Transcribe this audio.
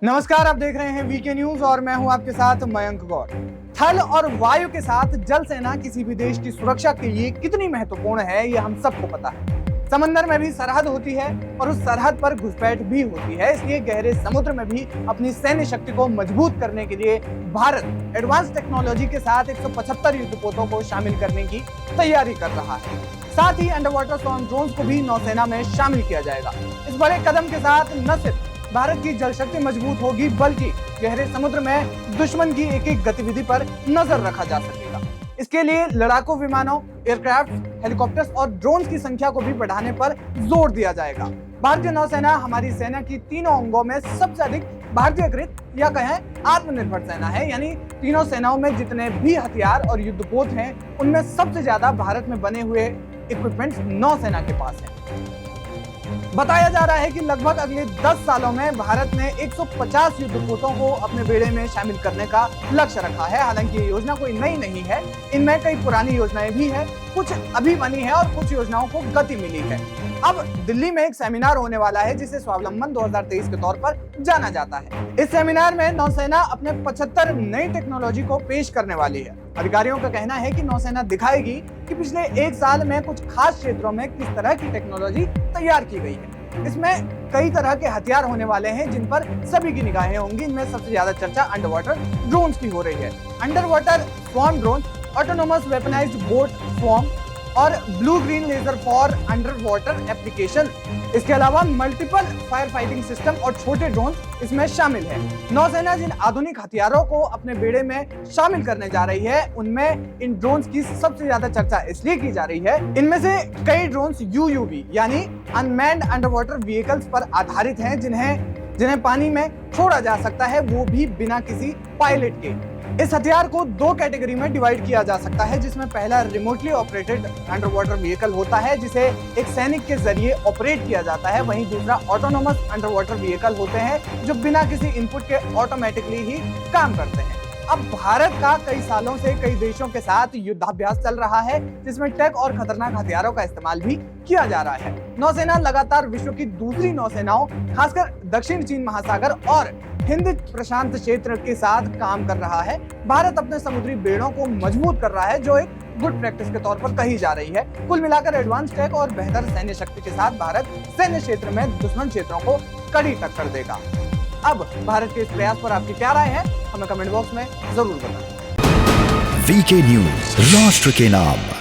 नमस्कार, आप देख रहे हैं वीके न्यूज और मैं हूं आपके साथ मयंक गौर। थल और वायु के साथ जल सेना किसी भी देश की सुरक्षा के लिए कितनी महत्वपूर्ण है, ये हम सबको पता है। समंदर में भी सरहद होती है और उस सरहद पर घुसपैठ भी होती है, इसलिए गहरे समुद्र में भी अपनी सैन्य शक्ति को मजबूत करने के लिए भारत एडवांस टेक्नोलॉजी के साथ 175 युद्धपोतों को शामिल करने की तैयारी कर रहा है। साथ ही अंडर वाटर स्टॉर्म ड्रोन्स को भी नौसेना में शामिल किया जाएगा। इस बड़े कदम के साथ न सिर्फ भारत की जल शक्ति मजबूत होगी, बल्कि गहरे समुद्र में दुश्मन की एक एक गतिविधि पर नजर रखा जा सकेगा। इसके लिए लड़ाकू विमानों, एयरक्राफ्ट, हेलीकॉप्टर्स और ड्रोन्स की संख्या को भी बढ़ाने पर जोर दिया जाएगा। भारतीय नौसेना हमारी सेना की तीनों अंगों में सबसे अधिक भारतीयकृत या कहें आत्मनिर्भर सेना है, यानी तीनों सेनाओं में जितने भी हथियार और युद्धपोत हैं, उनमें सबसे ज्यादा भारत में बने हुए इक्विपमेंट्स नौसेना के पास है। बताया जा रहा है कि लगभग अगले 10 सालों में भारत ने 150 युद्धपोतों को अपने बेड़े में शामिल करने का लक्ष्य रखा है। हालांकि ये योजना कोई नई नहीं है, इनमें कई पुरानी योजनाएं भी हैं, कुछ अभी बनी है और कुछ योजनाओं को गति मिली है। अब दिल्ली में एक सेमिनार होने वाला है जिसे स्वावलंबन 2023 के तौर पर जाना जाता है। इस सेमिनार में नौसेना अपने 75 नई टेक्नोलॉजी को पेश करने वाली है। अधिकारियों का कहना है कि नौसेना दिखाएगी कि पिछले एक साल में कुछ खास क्षेत्रों में किस तरह की टेक्नोलॉजी तैयार की गई है। इसमें कई तरह के हथियार होने वाले हैं जिन पर सभी की निगाहें होंगी। इनमें सबसे ज्यादा चर्चा अंडर वाटर ड्रोन्स की हो रही है। Under water swarm drone, autonomous weaponised boat swarm और blue green laser for under water application. इसके अलावा मल्टीपल फायर फाइटिंग सिस्टम और छोटे ड्रोन इसमें शामिल है। नौसेना जिन आधुनिक हथियारों को अपने बेड़े में शामिल करने जा रही है, उनमें इन ड्रोन्स की सबसे ज्यादा चर्चा इसलिए की जा रही है, इनमें से कई ड्रोन्स यूयूवी यानी अनमैन्ड अंडर वाटर व्हीकल्स पर आधारित हैं, जिन्हें पानी में छोड़ा जा सकता है, वो भी बिना किसी पायलट के। इस हथियार को दो कैटेगरी में डिवाइड किया जा सकता है, जिसमें पहला remotely operated under water vehicle होता है, जिसे एक सैनिक के जरिए ऑपरेट किया जाता है। वहीं दूसरा ऑटोनोमस अंडर वाटर व्हीकल होते हैं, जो बिना किसी इनपुट के ऑटोमेटिकली ही काम करते हैं। अब भारत का कई सालों से कई देशों के साथ युद्धाभ्यास चल रहा है, जिसमें टेक और खतरनाक हथियारों का इस्तेमाल भी किया जा रहा है। नौसेना लगातार विश्व की दूसरी नौसेनाओं, खासकर दक्षिण चीन महासागर और हिंद प्रशांत क्षेत्र के साथ काम कर रहा है। भारत अपने समुद्री बेड़ों को मजबूत कर रहा है, जो एक गुड प्रैक्टिस के तौर पर कही जा रही है। कुल मिलाकर एडवांस टेक और बेहतर सैन्य शक्ति के साथ भारत सैन्य क्षेत्र में दुश्मन क्षेत्रों को कड़ी टक्कर देगा। अब भारत के इस प्रयास पर आपकी क्या राय है, हमें कमेंट बॉक्स में जरूर बताएं। वीके न्यूज, राष्ट्र के नाम।